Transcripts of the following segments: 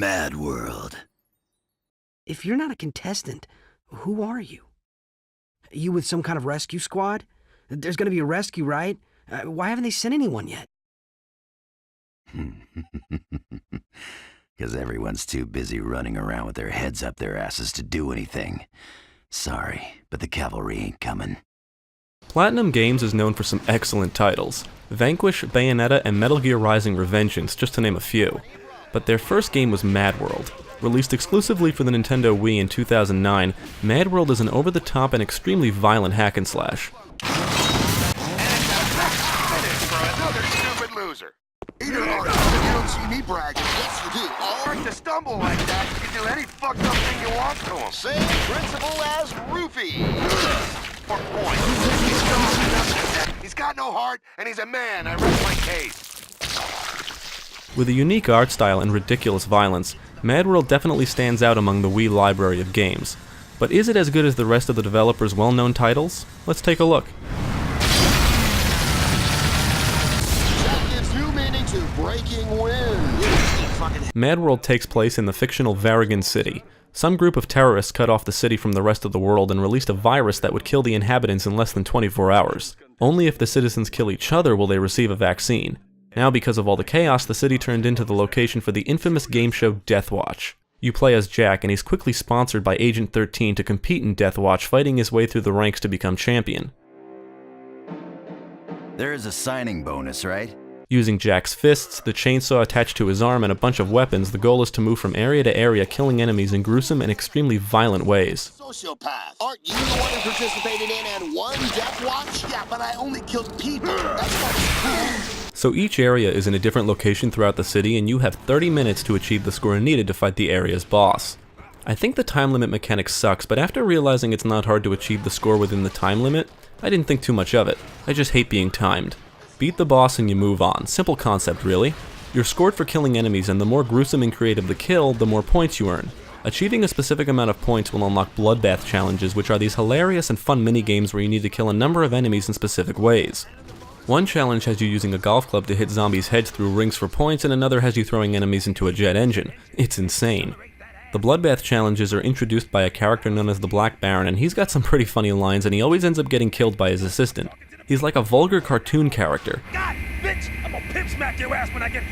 MadWorld. If you're not a contestant, who are you? You with some kind of rescue squad? There's gonna be a rescue, right? Why haven't they sent anyone yet? Because everyone's too busy running around with their heads up their asses to do anything. Sorry, but the cavalry ain't coming. Platinumgames is known for some excellent titles. Vanquish, Bayonetta, and Metal Gear Rising: Revengeance, just to name a few. But their first game was MadWorld. Released exclusively for the Nintendo Wii in 2009, MadWorld is an over-the-top and extremely violent hack and slash. You don't see me bragging. Yes, you do. To stumble like that, you can do any fucked up thing you want to him. Same principle as Roofy. For points. He's got no heart, and he's a man. I rest my case. With a unique art style and ridiculous violence, MadWorld definitely stands out among the Wii library of games. But is it as good as the rest of the developer's well-known titles? Let's take a look. That gives new meaning to breaking wind. MadWorld takes place in the fictional Varigan City. Some group of terrorists cut off the city from the rest of the world and released a virus that would kill the inhabitants in less than 24 hours. Only if the citizens kill each other will they receive a vaccine. Now, because of all the chaos, the city turned into the location for the infamous game show Deathwatch. You play as Jack, and he's quickly sponsored by Agent 13 to compete in Deathwatch, fighting his way through the ranks to become champion. There is a signing bonus, right? Using Jack's fists, the chainsaw attached to his arm, and a bunch of weapons, the goal is to move from area to area, killing enemies in gruesome and extremely violent ways. Sociopath. Aren't you the one who participated in and won Deathwatch? Yeah, but I only killed people. That's not cool. So each area is in a different location throughout the city, and you have 30 minutes to achieve the score needed to fight the area's boss. I think the time limit mechanic sucks, but after realizing it's not hard to achieve the score within the time limit, I didn't think too much of it. I just hate being timed. Beat the boss and you move on. Simple concept, really. You're scored for killing enemies, and the more gruesome and creative the kill, the more points you earn. Achieving a specific amount of points will unlock Bloodbath Challenges, which are these hilarious and fun mini-games where you need to kill a number of enemies in specific ways. One challenge has you using a golf club to hit zombies' heads through rings for points, and another has you throwing enemies into a jet engine. It's insane. The Bloodbath Challenges are introduced by a character known as the Black Baron, and he's got some pretty funny lines, and he always ends up getting killed by his assistant. He's like a vulgar cartoon character. God, bitch! I'm gonna pimp smack your ass when I get...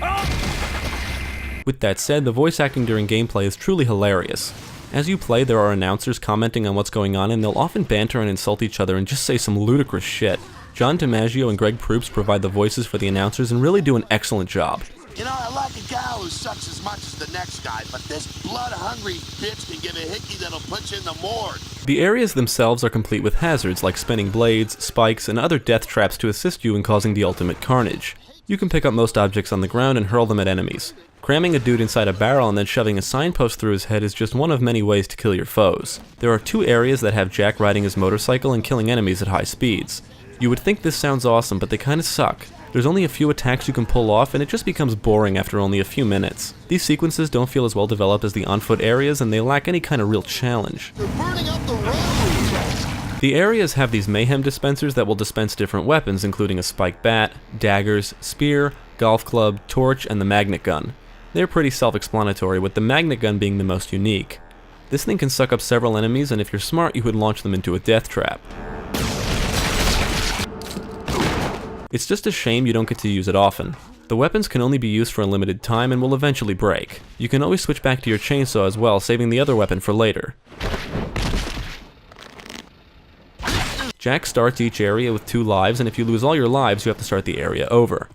Oh. With that said, the voice acting during gameplay is truly hilarious. As you play, there are announcers commenting on what's going on, and they'll often banter and insult each other and just say some ludicrous shit. John DiMaggio and Greg Proops provide the voices for the announcers and really do an excellent job. You know, I like a gal who sucks as much as the next guy, but this blood-hungry bitch can give a hickey that'll put you in the morgue. The areas themselves are complete with hazards like spinning blades, spikes, and other death traps to assist you in causing the ultimate carnage. You can pick up most objects on the ground and hurl them at enemies. Cramming a dude inside a barrel and then shoving a signpost through his head is just one of many ways to kill your foes. There are 2 areas that have Jack riding his motorcycle and killing enemies at high speeds. You would think this sounds awesome, but they kinda suck. There's only a few attacks you can pull off, and it just becomes boring after only a few minutes. These sequences don't feel as well developed as the on-foot areas, and they lack any kind of real challenge. You're burning up the road! The areas have these mayhem dispensers that will dispense different weapons, including a spike bat, daggers, spear, golf club, torch, and the magnet gun. They're pretty self-explanatory, with the magnet gun being the most unique. This thing can suck up several enemies, and if you're smart, you would launch them into a death trap. It's just a shame you don't get to use it often. The weapons can only be used for a limited time and will eventually break. You can always switch back to your chainsaw as well, saving the other weapon for later. Jack starts each area with 2 lives, and if you lose all your lives, you have to start the area over.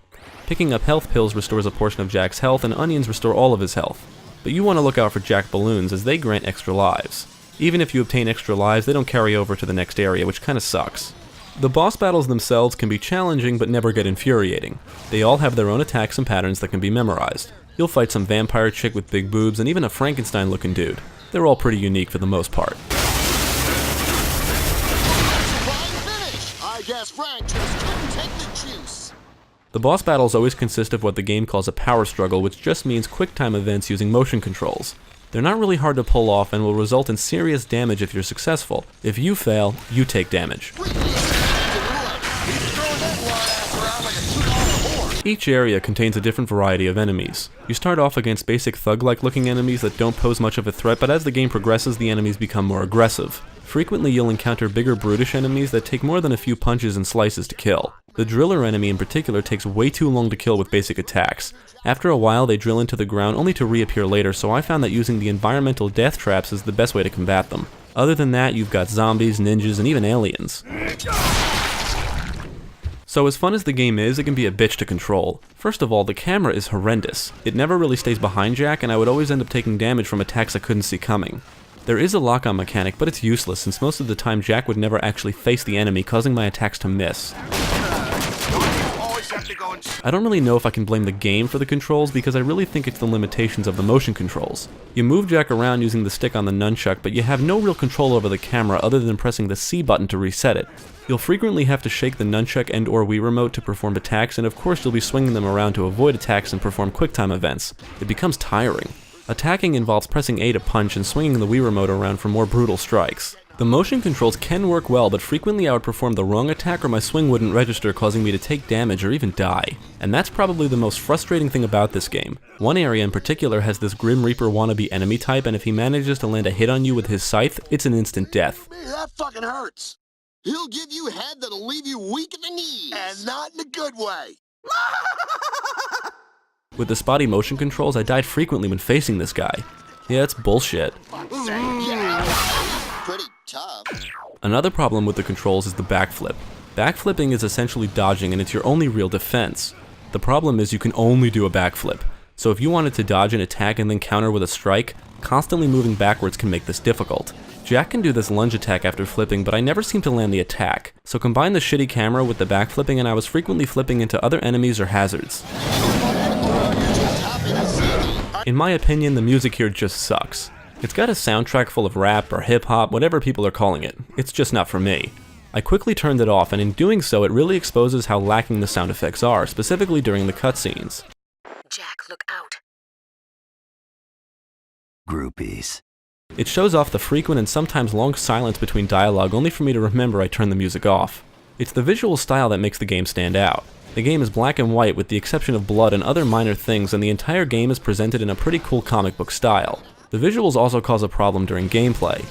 Picking up health pills restores a portion of Jack's health, and onions restore all of his health. But you want to look out for Jack balloons, as they grant extra lives. Even if you obtain extra lives, they don't carry over to the next area, which kinda sucks. The boss battles themselves can be challenging but never get infuriating. They all have their own attacks and patterns that can be memorized. You'll fight some vampire chick with big boobs and even a Frankenstein looking dude. They're all pretty unique for the most part. I guess Frank just couldn't take the juice. The boss battles always consist of what the game calls a power struggle, which just means quick time events using motion controls. They're not really hard to pull off and will result in serious damage if you're successful. If you fail, you take damage. He's throwing that wide. ass around like a $2 whore. Each area contains a different variety of enemies. You start off against basic thug-like looking enemies that don't pose much of a threat, but as the game progresses, the enemies become more aggressive. Frequently, you'll encounter bigger, brutish enemies that take more than a few punches and slices to kill. The driller enemy in particular takes way too long to kill with basic attacks. After a while, they drill into the ground only to reappear later, so I found that using the environmental death traps is the best way to combat them. Other than that, you've got zombies, ninjas, and even aliens. So as fun as the game is, it can be a bitch to control. First of all, the camera is horrendous. It never really stays behind Jack, and I would always end up taking damage from attacks I couldn't see coming. There is a lock-on mechanic, but it's useless since most of the time Jack would never actually face the enemy, causing my attacks to miss. I don't really know if I can blame the game for the controls because I really think it's the limitations of the motion controls. You move Jack around using the stick on the nunchuck, but you have no real control over the camera other than pressing the C button to reset it. You'll frequently have to shake the nunchuck and or Wii remote to perform attacks, and of course you'll be swinging them around to avoid attacks and perform QuickTime events. It becomes tiring. Attacking involves pressing A to punch and swinging the Wii remote around for more brutal strikes. The motion controls can work well, but frequently I would perform the wrong attack or my swing wouldn't register, causing me to take damage or even die. And that's probably the most frustrating thing about this game. One area in particular has this Grim Reaper wannabe enemy type, and if he manages to land a hit on you with his scythe, it's an instant death. Man, that fucking hurts. He'll give you head that'll leave you weak at the knees. And not in a good way. With the spotty motion controls, I died frequently when facing this guy. Yeah, it's bullshit. Pretty tough. Another problem with the controls is the backflip. Backflipping is essentially dodging, and it's your only real defense. The problem is you can only do a backflip. So if you wanted to dodge an attack and then counter with a strike, constantly moving backwards can make this difficult. Jack can do this lunge attack after flipping, but I never seem to land the attack. So combine the shitty camera with the backflipping and I was frequently flipping into other enemies or hazards. In my opinion, the music here just sucks. It's got a soundtrack full of rap or hip-hop, whatever people are calling it. It's just not for me. I quickly turned it off, and in doing so, it really exposes how lacking the sound effects are, specifically during the cutscenes. Jack, look out. Groupies. It shows off the frequent and sometimes long silence between dialogue only for me to remember I turned the music off. It's the visual style that makes the game stand out. The game is black and white with the exception of blood and other minor things, and the entire game is presented in a pretty cool comic book style. The visuals also cause a problem during gameplay.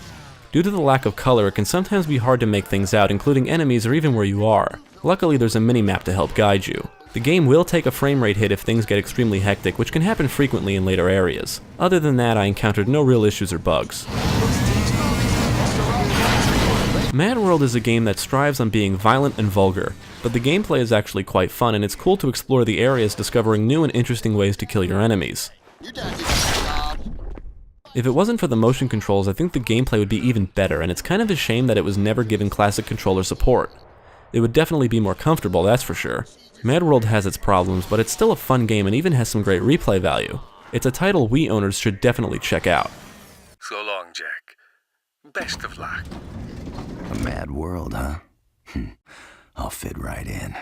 Due to the lack of color, it can sometimes be hard to make things out, including enemies or even where you are. Luckily, there's a mini-map to help guide you. The game will take a frame rate hit if things get extremely hectic, which can happen frequently in later areas. Other than that, I encountered no real issues or bugs. MadWorld is a game that strives on being violent and vulgar, but the gameplay is actually quite fun, and it's cool to explore the areas discovering new and interesting ways to kill your enemies. If it wasn't for the motion controls, I think the gameplay would be even better, and it's kind of a shame that it was never given classic controller support. It would definitely be more comfortable, that's for sure. MadWorld has its problems, but it's still a fun game and even has some great replay value. It's a title Wii owners should definitely check out. So long, Jack. Best of luck. A mad world, huh? I'll fit right in.